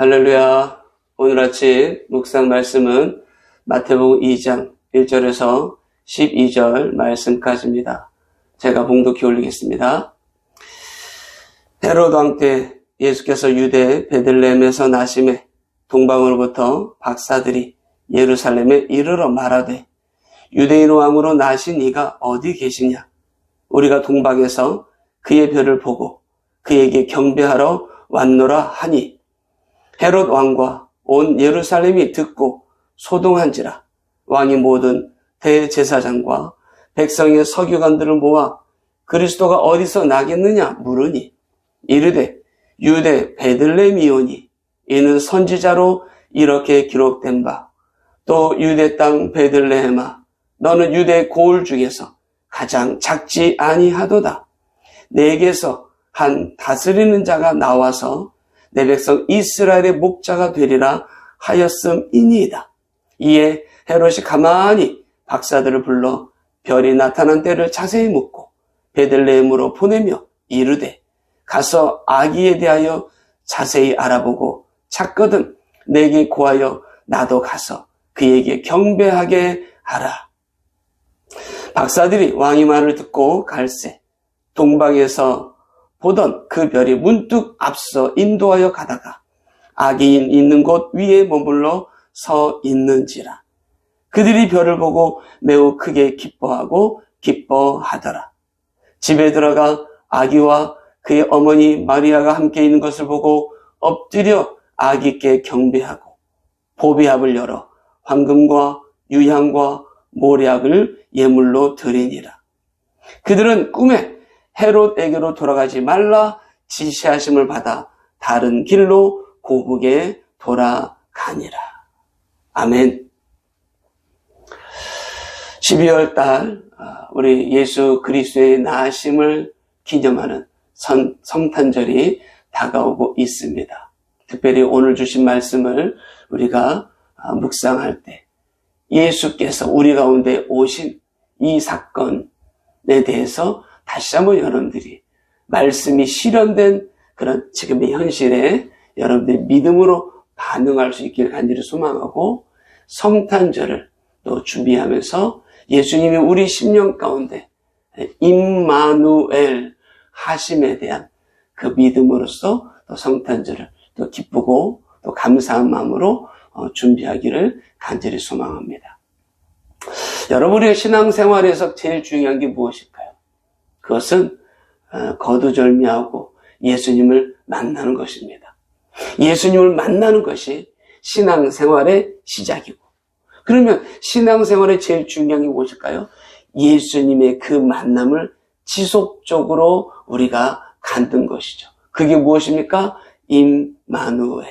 할렐루야. 오늘 아침 묵상 말씀은 마태복음 2장 1절에서 12절 말씀까지입니다. 제가 봉독해 올리겠습니다. 헤롯 왕 때 예수께서 유대 베들레헴에서 나심에 동방으로부터 박사들이 예루살렘에 이르러 말하되 유대인 왕으로 나신 이가 어디 계시냐? 우리가 동방에서 그의 별을 보고 그에게 경배하러 왔노라 하니 헤롯 왕과 온 예루살렘이 듣고 소동한지라. 왕이 모든 대제사장과 백성의 서기관들을 모아 그리스도가 어디서 나겠느냐 물으니 이르되 유대 베들레헴이오니 이는 선지자로 이렇게 기록된 바 또 유대 땅 베들레헴아 너는 유대 고을 중에서 가장 작지 아니하도다. 내게서 한 다스리는 자가 나와서 내 백성 이스라엘의 목자가 되리라 하였음이니이다. 이에 헤롯이 가만히 박사들을 불러 별이 나타난 때를 자세히 묻고 베들레헴으로 보내며 이르되 가서 아기에 대하여 자세히 알아보고 찾거든 내게 고하여 나도 가서 그에게 경배하게 하라. 박사들이 왕의 말을 듣고 갈새 동방에서 보던 그 별이 문득 앞서 인도하여 가다가 아기인 있는 곳 위에 머물러 서 있는지라. 그들이 별을 보고 매우 크게 기뻐하고 기뻐하더라. 집에 들어가 아기와 그의 어머니 마리아가 함께 있는 것을 보고 엎드려 아기께 경배하고 보배압을 열어 황금과 유향과 모략을 예물로 드리니라. 그들은 꿈에 헤롯에게로 돌아가지 말라 지시하심을 받아 다른 길로 고국에 돌아가니라. 아멘. 12월 달 우리 예수 그리스도의 나심을 기념하는 성탄절이 다가오고 있습니다. 특별히 오늘 주신 말씀을 우리가 묵상할 때 예수께서 우리 가운데 오신 이 사건에 대해서 다시 한번 여러분들이 말씀이 실현된 그런 지금의 현실에 여러분들이 믿음으로 반응할 수 있기를 간절히 소망하고 성탄절을 또 준비하면서 예수님이 우리 심령 가운데 임마누엘 하심에 대한 그 믿음으로써 또 성탄절을 또 기쁘고 또 감사한 마음으로 준비하기를 간절히 소망합니다. 여러분의 신앙생활에서 제일 중요한 게 무엇일까요? 그것은 거두절미하고 예수님을 만나는 것입니다. 예수님을 만나는 것이 신앙생활의 시작이고, 그러면 신앙생활의 제일 중요한 게 무엇일까요? 예수님의 그 만남을 지속적으로 우리가 갖는 것이죠. 그게 무엇입니까? 임마누엘.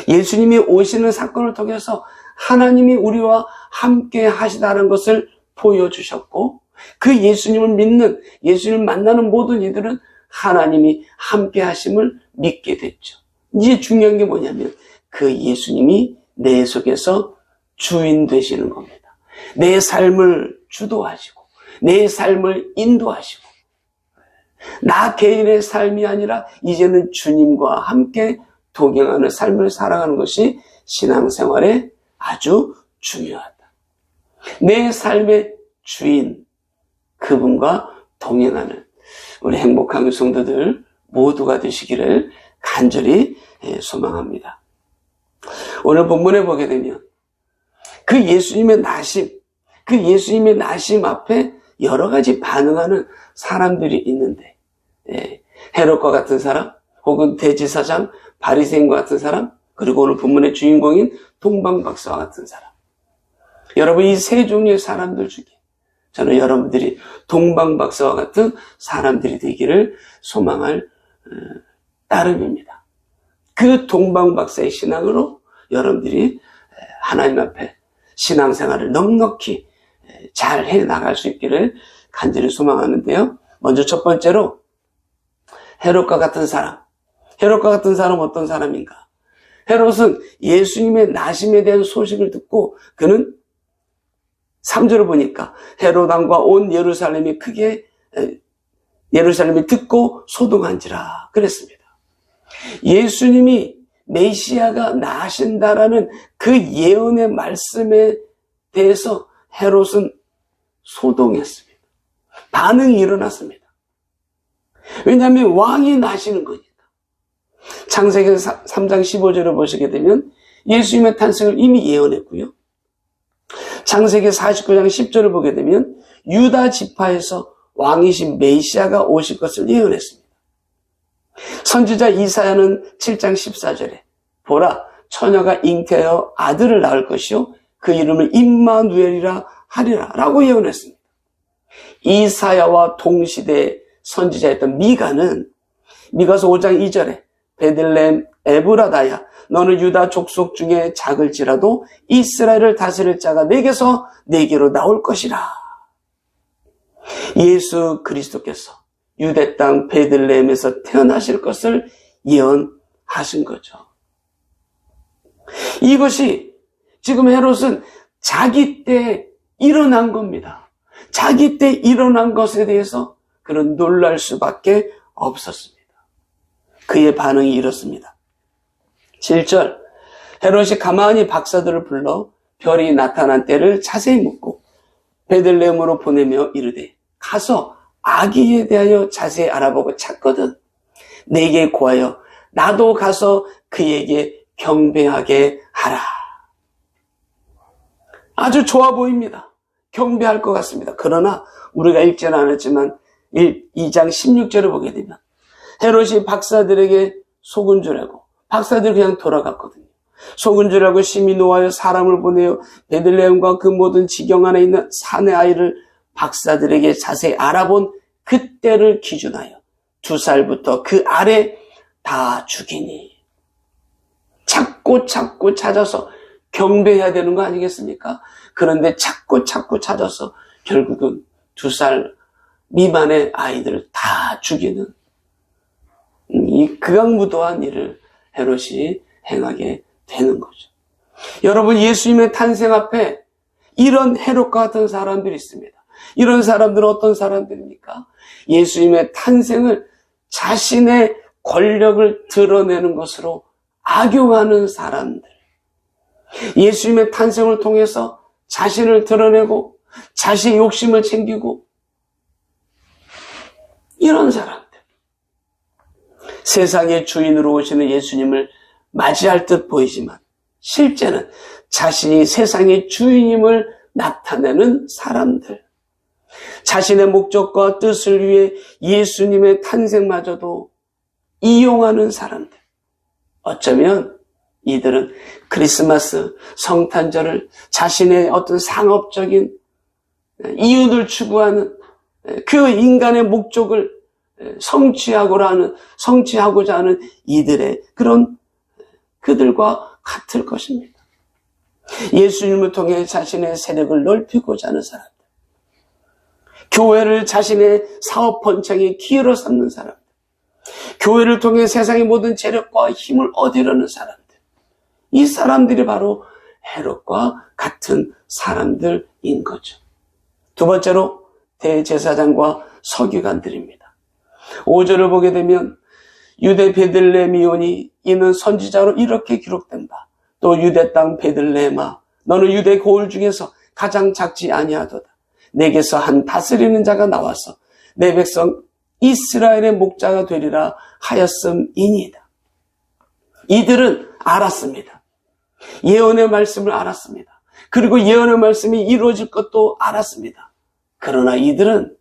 예수님이 오시는 사건을 통해서 하나님이 우리와 함께 하시다는 것을 보여주셨고, 그 예수님을 믿는, 예수님을 만나는 모든 이들은 하나님이 함께 하심을 믿게 됐죠. 이제 중요한 게 뭐냐면 그 예수님이 내 속에서 주인 되시는 겁니다. 내 삶을 주도하시고 내 삶을 인도하시고 나 개인의 삶이 아니라 이제는 주님과 함께 동행하는 삶을 살아가는 것이 신앙생활에 아주 중요하다. 내 삶의 주인, 그분과 동행하는 우리 행복한 성도들 모두가 되시기를 간절히 소망합니다. 오늘 본문에 보게 되면 그 예수님의 나심 앞에 여러 가지 반응하는 사람들이 있는데, 헤롯과 같은 사람, 혹은 대제사장, 바리새인과 같은 사람, 그리고 오늘 본문의 주인공인 동방박사와 같은 사람. 여러분, 이 세 종류의 사람들 중에 저는 여러분들이 동방박사와 같은 사람들이 되기를 소망할 따름입니다. 그 동방박사의 신앙으로 여러분들이 하나님 앞에 신앙생활을 넉넉히 잘 해나갈 수 있기를 간절히 소망하는데요. 먼저 첫 번째로 헤롯과 같은 사람. 헤롯과 같은 사람은 어떤 사람인가? 헤롯은 예수님의 나심에 대한 소식을 듣고 그는 3절을 보니까 헤롯 왕과 온 예루살렘이 듣고 소동한지라 그랬습니다. 예수님이 메시아가 나신다라는 그 예언의 말씀에 대해서 헤롯은 소동했습니다. 반응이 일어났습니다. 왜냐하면 왕이 나시는 거니까. 창세기 3장 15절을 보시게 되면 예수님의 탄생을 이미 예언했고요. 창세기 49장 10절을 보게 되면 유다 지파에서 왕이신 메시아가 오실 것을 예언했습니다. 선지자 이사야는 7장 14절에 보라 처녀가 잉태하여 아들을 낳을 것이요 그 이름을 임마누엘이라 하리라 라고 예언했습니다. 이사야와 동시대 선지자였던 미가는 미가서 5장 2절에 베들레헴 에브라다야 너는 유다 족속 중에 작을지라도 이스라엘을 다스릴 자가 내게서 내게로 나올 것이라. 예수 그리스도께서 유대 땅 베들레헴에서 태어나실 것을 예언하신 거죠. 이것이 지금 헤롯은 자기 때 일어난 겁니다. 자기 때 일어난 것에 대해서 그런 놀랄 수밖에 없었습니다. 그의 반응이 이렇습니다. 7절 헤롯이 가만히 박사들을 불러 별이 나타난 때를 자세히 묻고 베들레헴으로 보내며 이르되 가서 아기에 대하여 자세히 알아보고 찾거든 내게 구하여 나도 가서 그에게 경배하게 하라. 아주 좋아 보입니다. 경배할 것 같습니다. 그러나 우리가 읽지는 않았지만 2장 16절을 보게 되면 헤롯이 박사들에게 속은 줄 알고 박사들이 그냥 돌아갔거든요. 속은 줄 알고 심히 노하여 사람을 보내어 베들레헴과 그 모든 지경 안에 있는 사내 아이를 박사들에게 자세히 알아본 그때를 기준하여 2살부터 그 아래 다 죽이니. 찾고 찾아서 경배해야 되는 거 아니겠습니까? 그런데 찾고 찾아서 결국은 2살 미만의 아이들을 다 죽이는 이 극악무도한 일을 헤롯이 행하게 되는 거죠. 여러분, 예수님의 탄생 앞에 이런 헤롯과 같은 사람들이 있습니다. 이런 사람들은 어떤 사람들입니까? 예수님의 탄생을 자신의 권력을 드러내는 것으로 악용하는 사람들. 예수님의 탄생을 통해서 자신을 드러내고 자신의 욕심을 챙기고 이런 사람들. 세상의 주인으로 오시는 예수님을 맞이할 듯 보이지만 실제는 자신이 세상의 주인임을 나타내는 사람들. 자신의 목적과 뜻을 위해 예수님의 탄생마저도 이용하는 사람들. 어쩌면 이들은 크리스마스, 성탄절을 자신의 어떤 상업적인 이윤을 추구하는 그 인간의 목적을 성취하고자 하는 이들의 그들과 같을 것입니다. 예수님을 통해 자신의 세력을 넓히고자 하는 사람들. 교회를 자신의 사업 번창의 기회로 삼는 사람들. 교회를 통해 세상의 모든 재력과 힘을 얻으려는 사람들. 이 사람들이 바로 헤롯과 같은 사람들인 거죠. 두 번째로 대제사장과 서기관들입니다. 5절을 보게 되면 유대 베들레헴이오니 이는 선지자로 이렇게 기록된 바 또 유대 땅 베들레헴아 너는 유대 고을 중에서 가장 작지 아니하도다. 내게서 한 다스리는 자가 나와서 내 백성 이스라엘의 목자가 되리라 하였음이니이다. 이들은 알았습니다. 예언의 말씀을 알았습니다. 그리고 예언의 말씀이 이루어질 것도 알았습니다. 그러나 이들은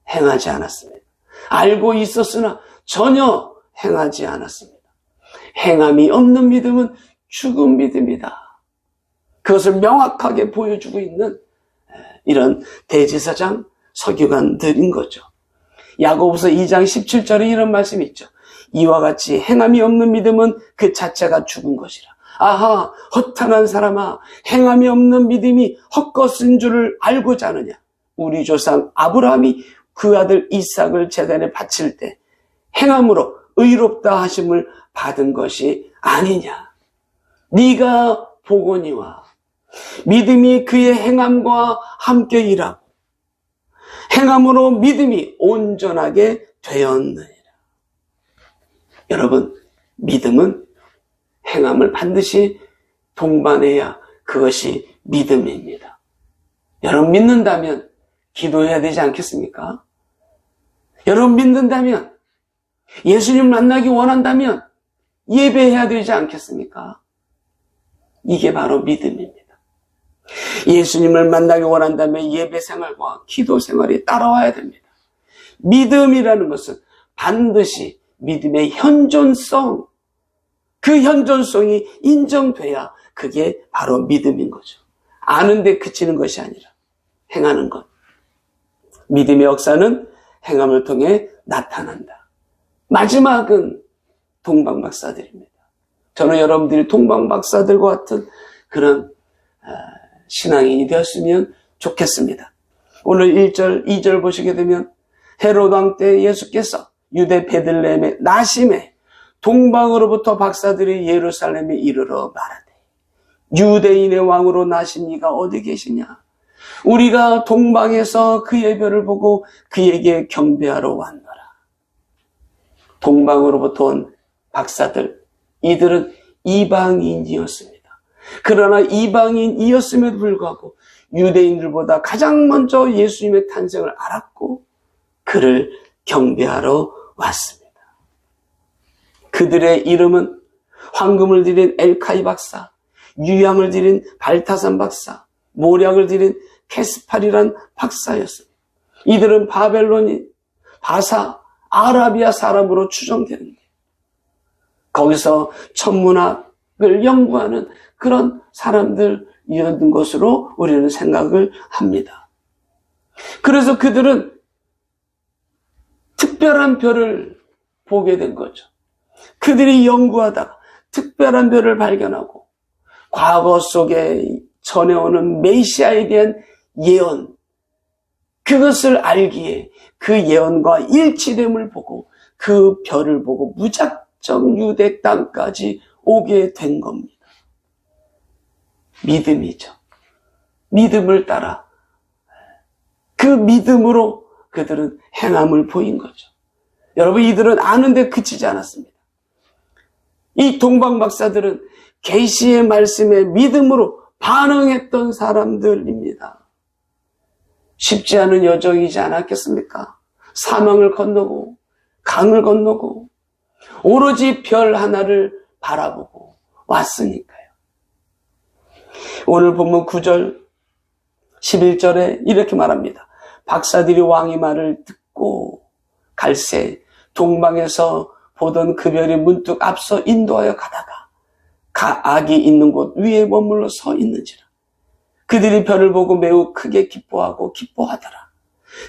행하지 않았습니다. 알고 있었으나 전혀 행하지 않았습니다. 행함이 없는 믿음은 죽은 믿음이다. 그것을 명확하게 보여주고 있는 이런 대제사장 서기관들인 거죠. 야고보서 2장 17절에 이런 말씀이 있죠. 이와 같이 행함이 없는 믿음은 그 자체가 죽은 것이라. 아하, 허탄한 사람아, 행함이 없는 믿음이 헛것인 줄을 알고자 하느냐. 우리 조상 아브라함이 그 아들 이삭을 제단에 바칠 때 행함으로 의롭다 하심을 받은 것이 아니냐. 네가 보거니와 믿음이 그의 행함과 함께 일하고 행함으로 믿음이 온전하게 되었느니라. 여러분, 믿음은 행함을 반드시 동반해야 그것이 믿음입니다. 여러분 믿는다면 기도해야 되지 않겠습니까? 여러분 믿는다면 예수님 만나기 원한다면 예배해야 되지 않겠습니까? 이게 바로 믿음입니다. 예수님을 만나기 원한다면 예배 생활과 기도 생활이 따라와야 됩니다. 믿음이라는 것은 반드시 믿음의 현존성, 그 현존성이 인정돼야 그게 바로 믿음인 거죠. 아는데 그치는 것이 아니라 행하는 것. 믿음의 역사는 행함을 통해 나타난다. 마지막은 동방박사들입니다. 저는 여러분들이 동방박사들과 같은 그런 신앙인이 되었으면 좋겠습니다. 오늘 1절, 2절 보시게 되면 헤롯 왕 때 예수께서 유대 베들레헴의 나심에 동방으로부터 박사들이 예루살렘에 이르러 말하되 유대인의 왕으로 나신 이가 어디 계시냐? 우리가 동방에서 그의 별을 보고 그에게 경배하러 왔노라. 동방으로부터 온 박사들, 이들은 이방인이었습니다. 그러나 이방인이었음에도 불구하고 유대인들보다 가장 먼저 예수님의 탄생을 알았고 그를 경배하러 왔습니다. 그들의 이름은 황금을 드린 엘카이 박사, 유향을 드린 발타산 박사, 모략을 드린 케스팔이란 박사였습니다. 이들은 바벨론인, 바사, 아라비아 사람으로 추정되는데 거기서 천문학을 연구하는 그런 사람들이었던 것으로 우리는 생각을 합니다. 그래서 그들은 특별한 별을 보게 된 거죠. 그들이 연구하다가 특별한 별을 발견하고 과거 속에 전해오는 메시아에 대한 예언, 그것을 알기에 그 예언과 일치됨을 보고 그 별을 보고 무작정 유대 땅까지 오게 된 겁니다. 믿음이죠. 믿음을 따라 그 믿음으로 그들은 행함을 보인 거죠. 여러분, 이들은 아는데 그치지 않았습니다. 이 동방박사들은 계시의 말씀에 믿음으로 반응했던 사람들입니다. 쉽지 않은 여정이지 않았겠습니까? 사망을 건너고 강을 건너고 오로지 별 하나를 바라보고 왔으니까요. 오늘 본문 9절 11절에 이렇게 말합니다. 박사들이 왕의 말을 듣고 갈새 동방에서 보던 그 별이 문득 앞서 인도하여 가다가 악이 있는 곳 위에 머물러 서 있는지라. 그들이 별을 보고 매우 크게 기뻐하고 기뻐하더라.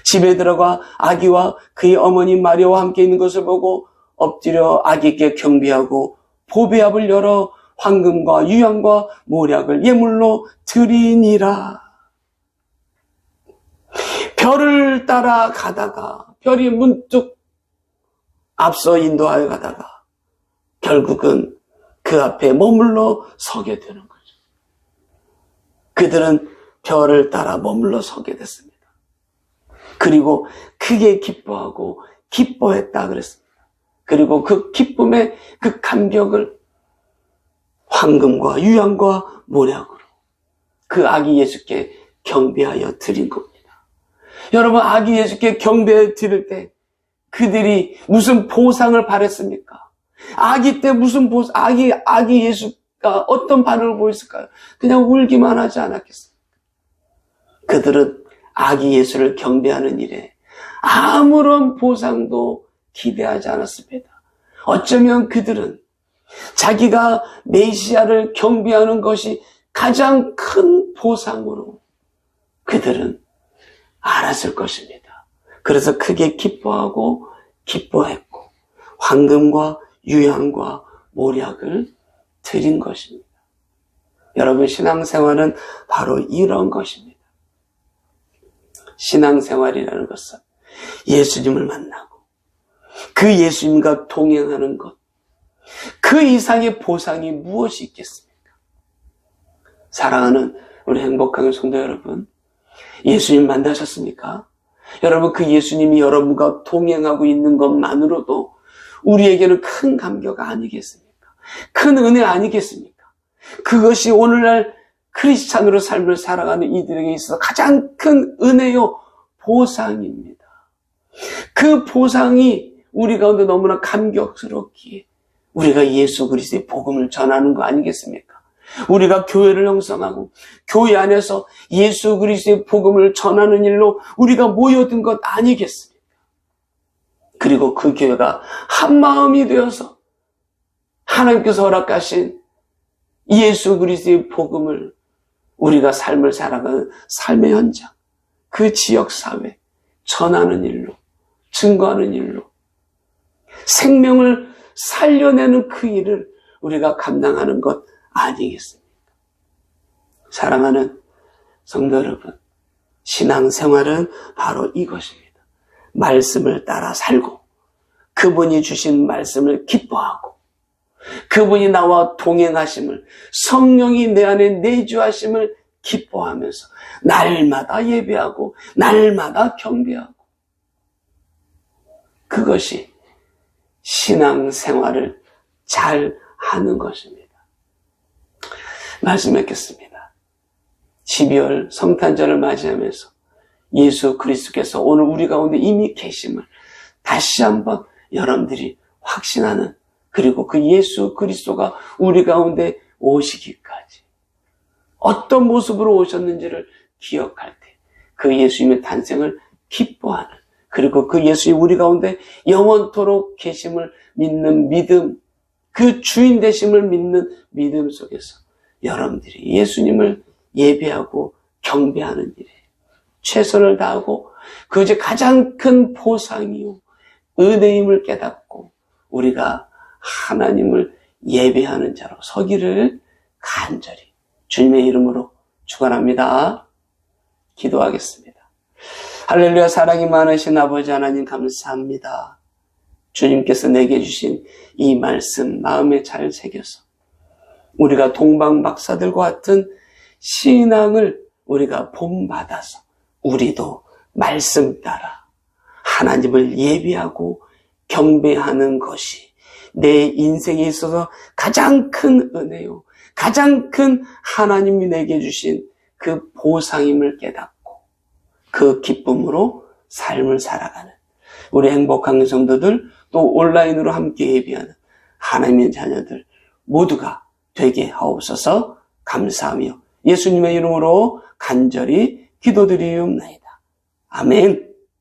집에 들어가 아기와 그의 어머니 마리아와 함께 있는 것을 보고 엎드려 아기께 경배하고 보배압을 열어 황금과 유향과 모략을 예물로 드리니라. 별을 따라 가다가 별이 문득 앞서 인도하여 가다가 결국은 그 앞에 머물러 서게 되는 거죠. 그들은 별을 따라 머물러 서게 됐습니다. 그리고 크게 기뻐하고 기뻐했다 그랬습니다. 그리고 그 기쁨의 그 감격을 황금과 유향과 모략으로 그 아기 예수께 경배하여 드린 겁니다. 여러분, 아기 예수께 경배 드릴 때 그들이 무슨 보상을 바랬습니까? 아기 때 무슨 보상, 아기 예수가 어떤 반응을 보였을까요? 그냥 울기만 하지 않았겠습니까? 그들은 아기 예수를 경배하는 일에 아무런 보상도 기대하지 않았습니다. 어쩌면 그들은 자기가 메시아를 경배하는 것이 가장 큰 보상으로 그들은 알았을 것입니다. 그래서 크게 기뻐하고 기뻐했고 황금과 유향과 모략을 드린 것입니다. 여러분, 신앙생활은 바로 이런 것입니다. 신앙생활이라는 것은 예수님을 만나고 그 예수님과 동행하는 것, 그 이상의 보상이 무엇이 있겠습니까? 사랑하는 우리 행복한 성도 여러분, 예수님 만나셨습니까? 여러분, 그 예수님이 여러분과 동행하고 있는 것만으로도 우리에게는 큰 감격 아니겠습니까? 큰 은혜 아니겠습니까? 그것이 오늘날 크리스찬으로 삶을 살아가는 이들에게 있어서 가장 큰 은혜요, 보상입니다. 그 보상이 우리 가운데 너무나 감격스럽기에 우리가 예수 그리스도의 복음을 전하는 거 아니겠습니까? 우리가 교회를 형성하고 교회 안에서 예수 그리스도의 복음을 전하는 일로 우리가 모여든 것 아니겠습니까? 그리고 그 교회가 한 마음이 되어서 하나님께서 허락하신 예수 그리스도의 복음을 우리가 삶을 살아가는 삶의 현장, 그 지역사회 전하는 일로, 증거하는 일로 생명을 살려내는 그 일을 우리가 감당하는 것 아니겠습니까? 사랑하는 성도 여러분, 신앙생활은 바로 이것입니다. 말씀을 따라 살고 그분이 주신 말씀을 기뻐하고 그분이 나와 동행하심을, 성령이 내 안에 내주하심을 기뻐하면서 날마다 예배하고 날마다 경배하고, 그것이 신앙생활을 잘 하는 것입니다. 말씀 맺겠습니다. 12월 성탄절을 맞이하면서 예수 그리스도께서 오늘 우리 가운데 이미 계심을 다시 한번 여러분들이 확신하는, 그리고 그 예수 그리스도가 우리 가운데 오시기까지 어떤 모습으로 오셨는지를 기억할 때 그 예수님의 탄생을 기뻐하는, 그리고 그 예수님이 우리 가운데 영원토록 계심을 믿는 믿음, 그 주인 되심을 믿는 믿음 속에서 여러분들이 예수님을 예배하고 경배하는 일에 최선을 다하고 그것이 가장 큰 보상이요 은혜임을 깨닫고 우리가 하나님을 예배하는 자로 서기를 간절히 주님의 이름으로 축원합니다. 기도하겠습니다. 할렐루야. 사랑이 많으신 아버지 하나님 감사합니다. 주님께서 내게 주신 이 말씀 마음에 잘 새겨서 우리가 동방박사들과 같은 신앙을 우리가 본받아서 우리도 말씀 따라 하나님을 예배하고 경배하는 것이 내 인생에 있어서 가장 큰 은혜요, 가장 큰 하나님이 내게 주신 그 보상임을 깨닫고 그 기쁨으로 삶을 살아가는 우리 행복한 성도들, 또 온라인으로 함께 예배하는 하나님의 자녀들 모두가 되게 하옵소서. 감사하며 예수님의 이름으로 간절히 기도드리옵나이다. 아멘.